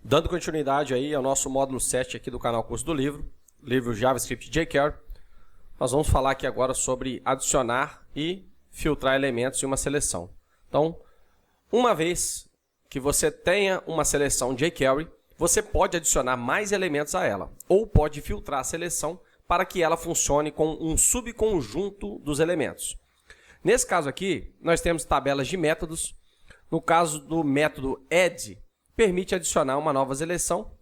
Dando continuidade aí ao nosso módulo 7 aqui do canal Curso do livro JavaScript jQuery, nós vamos falar aqui agora sobre adicionar e filtrar elementos em uma seleção. Então, uma vez que você tenha uma seleção jQuery, você pode adicionar mais elementos a ela, ou pode filtrar a seleção para que ela funcione com um subconjunto dos elementos. Nesse caso aqui, nós temos tabelas de métodos. No caso do método add, permite adicionar uma nova seleção,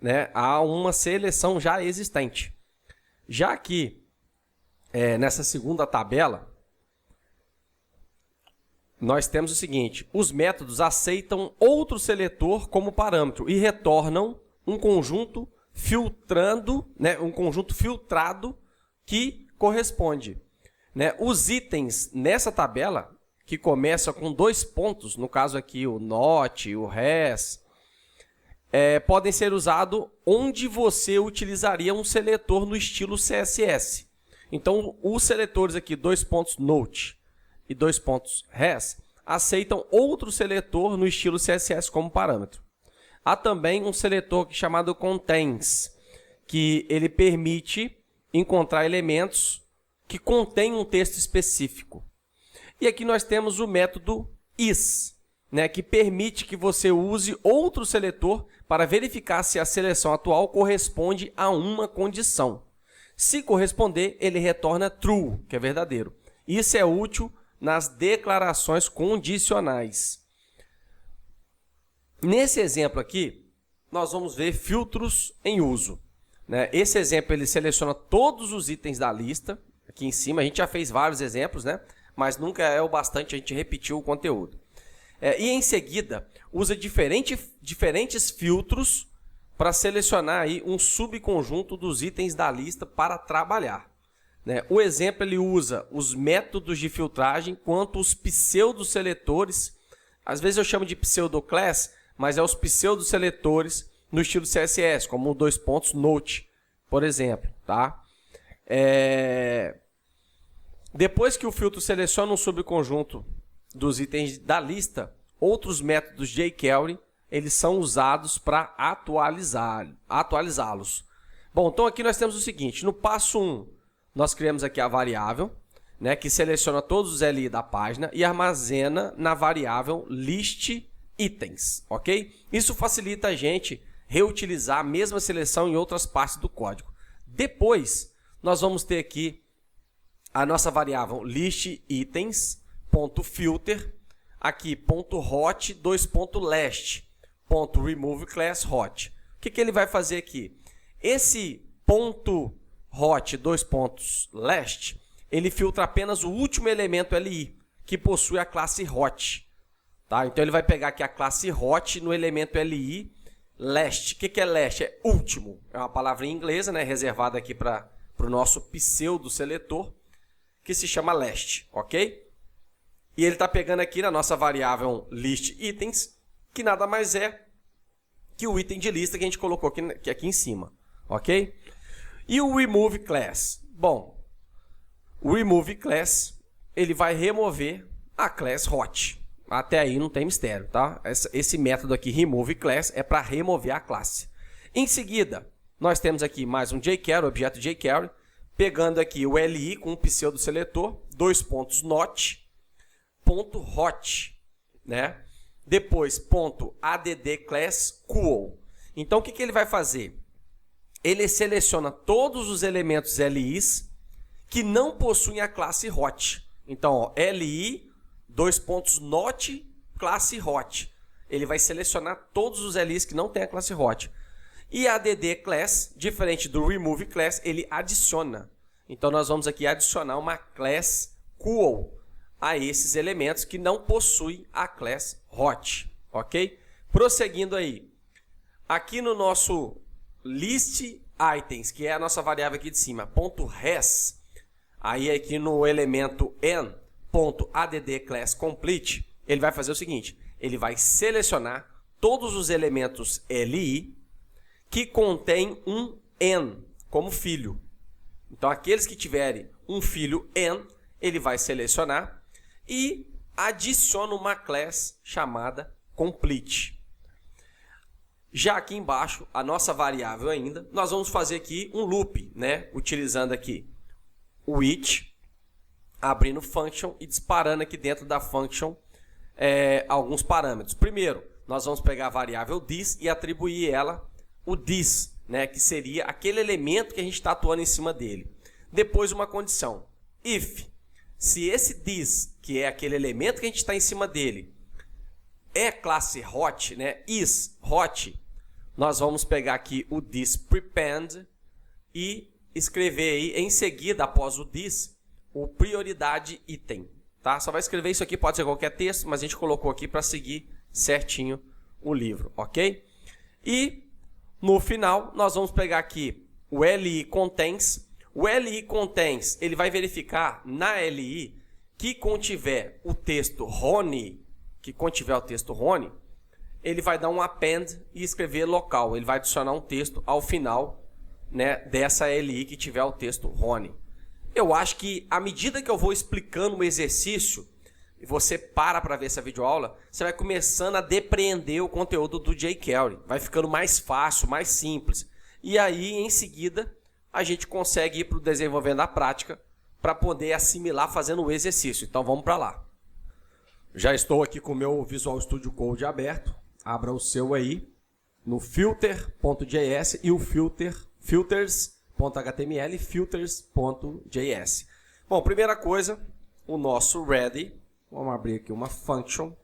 né, a uma seleção já existente. Já que nessa segunda tabela, nós temos o seguinte: os métodos aceitam outro seletor como parâmetro e retornam um conjunto filtrando, né, um conjunto filtrado que corresponde. Né? Os itens nessa tabela, que começa com 2 pontos, no caso aqui o not, o res, podem ser usados onde você utilizaria um seletor no estilo CSS. Então, os seletores aqui, 2 pontos note e 2 pontos res, aceitam outro seletor no estilo CSS como parâmetro. Há também um seletor chamado contains, que ele permite encontrar elementos que contêm um texto específico. E aqui nós temos o método is, né, que permite que você use outro seletor para verificar se a seleção atual corresponde a uma condição. Se corresponder, ele retorna true, que é verdadeiro. Isso é útil nas declarações condicionais. Nesse exemplo aqui, nós vamos ver filtros em uso. Né? Esse exemplo ele seleciona todos os itens da lista. Aqui em cima, a gente já fez vários exemplos, né? Mas nunca é o bastante a gente repetir o conteúdo. E em seguida, usa diferentes filtros para selecionar aí um subconjunto dos itens da lista para trabalhar. Né? O exemplo ele usa os métodos de filtragem quanto os pseudo-seletores. Às vezes eu chamo de pseudo-class, mas é os pseudo-seletores no estilo CSS, como o 2 pontos note, por exemplo. Tá? Depois que o filtro seleciona um subconjunto dos itens da lista, outros métodos jQuery eles são usados para atualizá-los. Bom, então aqui nós temos o seguinte: no passo 1, nós criamos aqui a variável, né, que seleciona todos os LI da página e armazena na variável list itens, ok? Isso facilita a gente reutilizar a mesma seleção em outras partes do código. Depois, nós vamos ter aqui a nossa variável listItens.filter, aqui .hot, 2.last, .removeClassHot. O que ele vai fazer aqui? Esse .hot, 2.last, ele filtra apenas o último elemento LI, que possui a classe hot. Tá? Então, ele vai pegar aqui a classe hot no elemento LI, last. O que é last? É último. É uma palavra em inglês, né, reservada aqui para o nosso pseudo-seletor, que se chama last, ok? E ele está pegando aqui na nossa variável listItens, que nada mais é que o item de lista que a gente colocou aqui em cima, ok? E o removeClass? Bom, o removeClass ele vai remover a class hot. Até aí não tem mistério, tá? Esse método aqui, removeClass, é para remover a classe. Em seguida, nós temos aqui mais um jQuery, objeto jQuery, pegando aqui o LI com um pseudo-seletor, 2 pontos not, .hot, né? Depois, .addClassCool. Então, o que ele vai fazer? Ele seleciona todos os elementos LIs que não possuem a classe hot. Então, ó, LI, 2 pontos not, classe hot. Ele vai selecionar todos os LIs que não têm a classe hot. E a addClass, diferente do removeClass, ele adiciona. Então, nós vamos aqui adicionar uma class cool a esses elementos que não possuem a class hot. Ok? Prosseguindo aí. Aqui no nosso listItens, que é a nossa variável aqui de cima, .res, aí aqui no elemento n.addClassComplete, ele vai fazer o seguinte: ele vai selecionar todos os elementos LI que contém um n como filho. Então, aqueles que tiverem um filho n, ele vai selecionar e adiciona uma class chamada complete. Já aqui embaixo, a nossa variável ainda, nós vamos fazer aqui um loop, né? Utilizando aqui o each, abrindo function e disparando aqui dentro da function alguns parâmetros. Primeiro, nós vamos pegar a variável this e atribuir ela o this, né? Que seria aquele elemento que a gente está atuando em cima dele. Depois uma condição, if, se esse this, que é aquele elemento que a gente está em cima dele, é classe hot, né? Is hot, nós vamos pegar aqui o this prepend e escrever aí em seguida, após o this, o prioridade item, tá? Só vai escrever isso aqui, pode ser qualquer texto, mas a gente colocou aqui para seguir certinho o livro, ok? E no final, nós vamos pegar aqui o li contains. O li contains, ele vai verificar na li que contiver o texto Rony, ele vai dar um append e escrever local. Ele vai adicionar um texto ao final, né, dessa li que tiver o texto Rony. Eu acho que à medida que eu vou explicando o exercício, e você para ver essa videoaula, você vai começando a depreender o conteúdo do jQuery. Vai ficando mais fácil, mais simples. E aí, em seguida, a gente consegue ir para o desenvolvendo a prática para poder assimilar fazendo o exercício. Então, vamos para lá. Já estou aqui com o meu Visual Studio Code aberto. Abra o seu aí no filter.js e o filters.html, filters.js. Bom, primeira coisa, o nosso ready. Vamos abrir aqui uma function.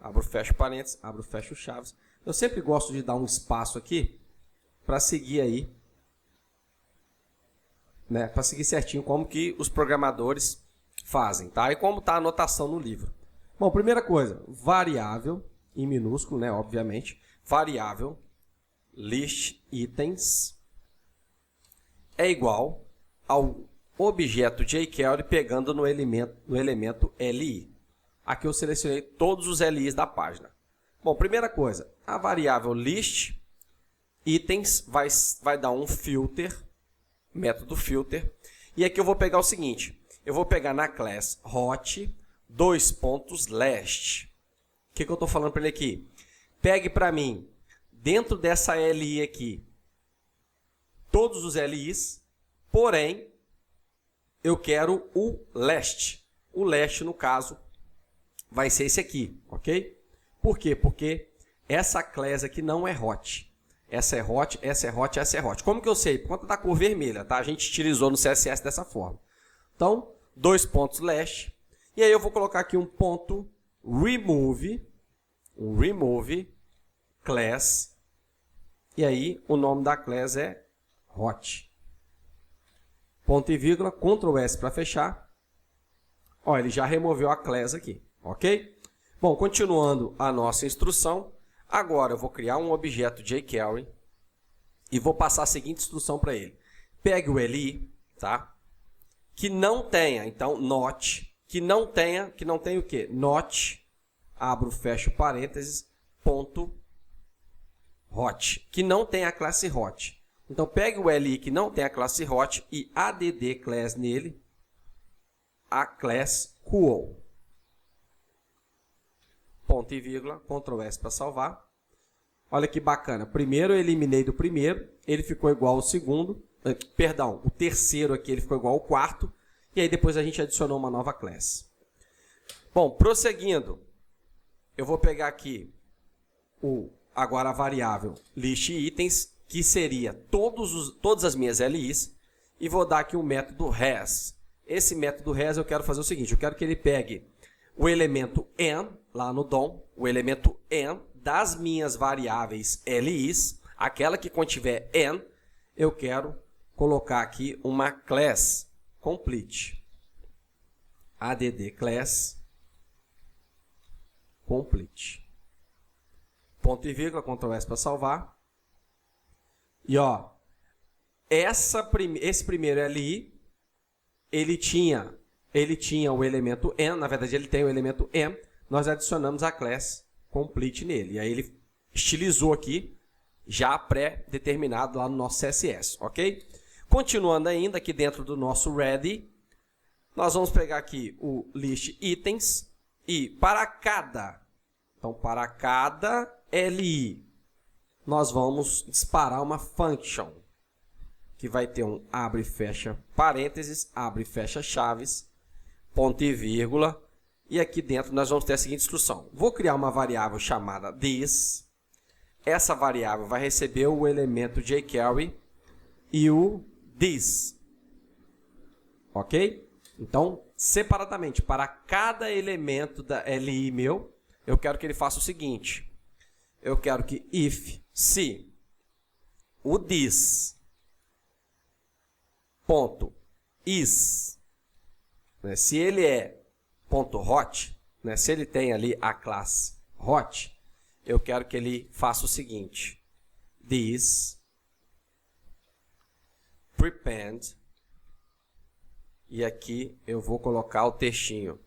Abro, fecho parênteses, abro, fecho chaves. Eu sempre gosto de dar um espaço aqui para seguir aí, né, para seguir certinho como que os programadores fazem, tá? E como está a anotação no livro. Bom, primeira coisa, variável, em minúsculo, né, obviamente, variável list itens é igual ao objeto jQuery pegando no elemento li. Aqui eu selecionei todos os LIs da página. Bom, primeira coisa, a variável list itens vai dar um filter, método filter, e aqui eu vou pegar o seguinte, eu vou pegar na class hot last. O que eu estou falando para ele aqui? Pegue para mim, dentro dessa li aqui, todos os LIs, porém, eu quero o last. O last, no caso, vai ser esse aqui, ok? Por quê? Porque essa class aqui não é hot. Essa é hot, essa é hot, essa é hot. Como que eu sei? Por conta da cor vermelha, tá? A gente utilizou no CSS dessa forma. Então, last. E aí eu vou colocar aqui um ponto remove class. E aí o nome da class é hot. Ponto e vírgula, Ctrl S para fechar. Ó, ele já removeu a class aqui, ok? Bom, continuando a nossa instrução, agora eu vou criar um objeto jQuery e vou passar a seguinte instrução para ele. Pegue o li, tá? Que não tenha, então, not, que não tenha o quê? Not, abro, fecho parênteses, ponto hot, que não tenha a classe hot. Então, pegue o li que não tem a classe hot e add class nele, a class cool. Ponto e vírgula, Ctrl S para salvar. Olha que bacana. Primeiro eu eliminei do primeiro, ele ficou igual ao segundo. Perdão, o terceiro aqui ele ficou igual ao quarto. E aí depois a gente adicionou uma nova class. Bom, prosseguindo, eu vou pegar aqui agora a variável list itens, que seria todas as minhas LIs, e vou dar aqui um método res. Esse método res eu quero fazer o seguinte, eu quero que ele pegue o elemento n, lá no DOM, o elemento n das minhas variáveis LIs, aquela que contiver n, eu quero colocar aqui uma class complete. Add class complete. Ponto e vírgula, Ctrl S para salvar. E ó, esse primeiro li, ele tinha o elemento n, na verdade ele tem o elemento m, nós adicionamos a class complete nele. E aí ele estilizou aqui, já pré-determinado lá no nosso CSS, ok? Continuando ainda aqui dentro do nosso ready, nós vamos pegar aqui o list itens e para cada li nós vamos disparar uma function, que vai ter um abre e fecha parênteses, abre e fecha chaves, ponto e vírgula, e aqui dentro nós vamos ter a seguinte instrução. Vou criar uma variável chamada this, essa variável vai receber o elemento jQuery e o this, ok? Então, separadamente, para cada elemento da LI meu, eu quero que ele faça o seguinte, eu quero que se o this ponto is, né, se ele é ponto hot, né, se ele tem ali a classe hot, eu quero que ele faça o seguinte, this prepend, e aqui eu vou colocar o textinho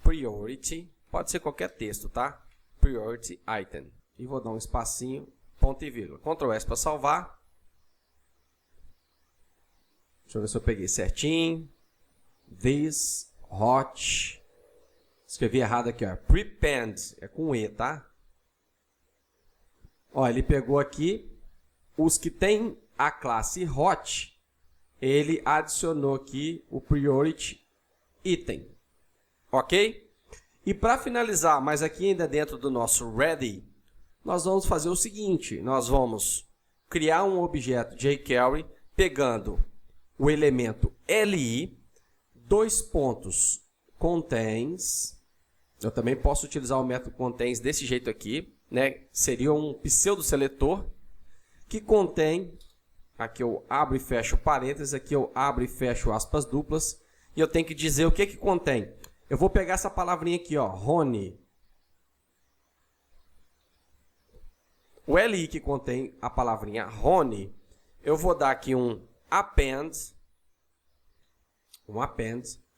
priority, pode ser qualquer texto, tá? Priority item, e vou dar um espacinho, ponto e vírgula, Ctrl S para salvar. Deixa eu ver se eu peguei certinho. This hot. Escrevi errado aqui, ó. Prepend. É com E, tá? Ó, ele pegou aqui os que tem a classe hot. Ele adicionou aqui o priority item. Ok? E para finalizar, mas aqui ainda dentro do nosso ready, nós vamos fazer o seguinte. Nós vamos criar um objeto jQuery pegando o elemento li, dois pontos, contains, eu também posso utilizar o método contains desse jeito aqui, né? Seria um pseudo-seletor, que contém, aqui eu abro e fecho parênteses, aqui eu abro e fecho aspas duplas, e eu tenho que dizer o que que contém. Eu vou pegar essa palavrinha aqui, ó, honey. O li que contém a palavrinha honey, eu vou dar aqui um append,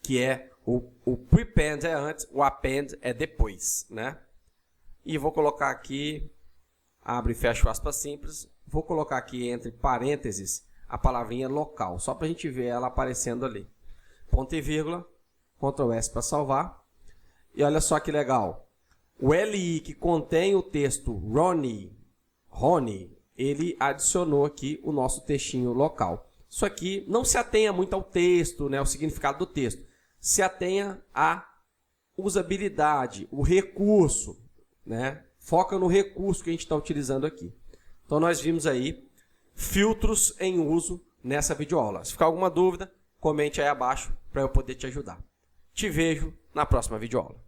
que é o prepend é antes, o append é depois, né? E vou colocar aqui, abre e fecha aspas simples, vou colocar aqui entre parênteses a palavrinha local, só para a gente ver ela aparecendo ali. Ponto e vírgula, Ctrl S para salvar. E olha só que legal, o li que contém o texto Ronnie, ele adicionou aqui o nosso textinho local. Isso aqui não se atenha muito ao texto, né, o significado do texto. Se atenha à usabilidade, o recurso, né? Foca no recurso que a gente está utilizando aqui. Então, nós vimos aí filtros em uso nessa videoaula. Se ficar alguma dúvida, comente aí abaixo para eu poder te ajudar. Te vejo na próxima videoaula.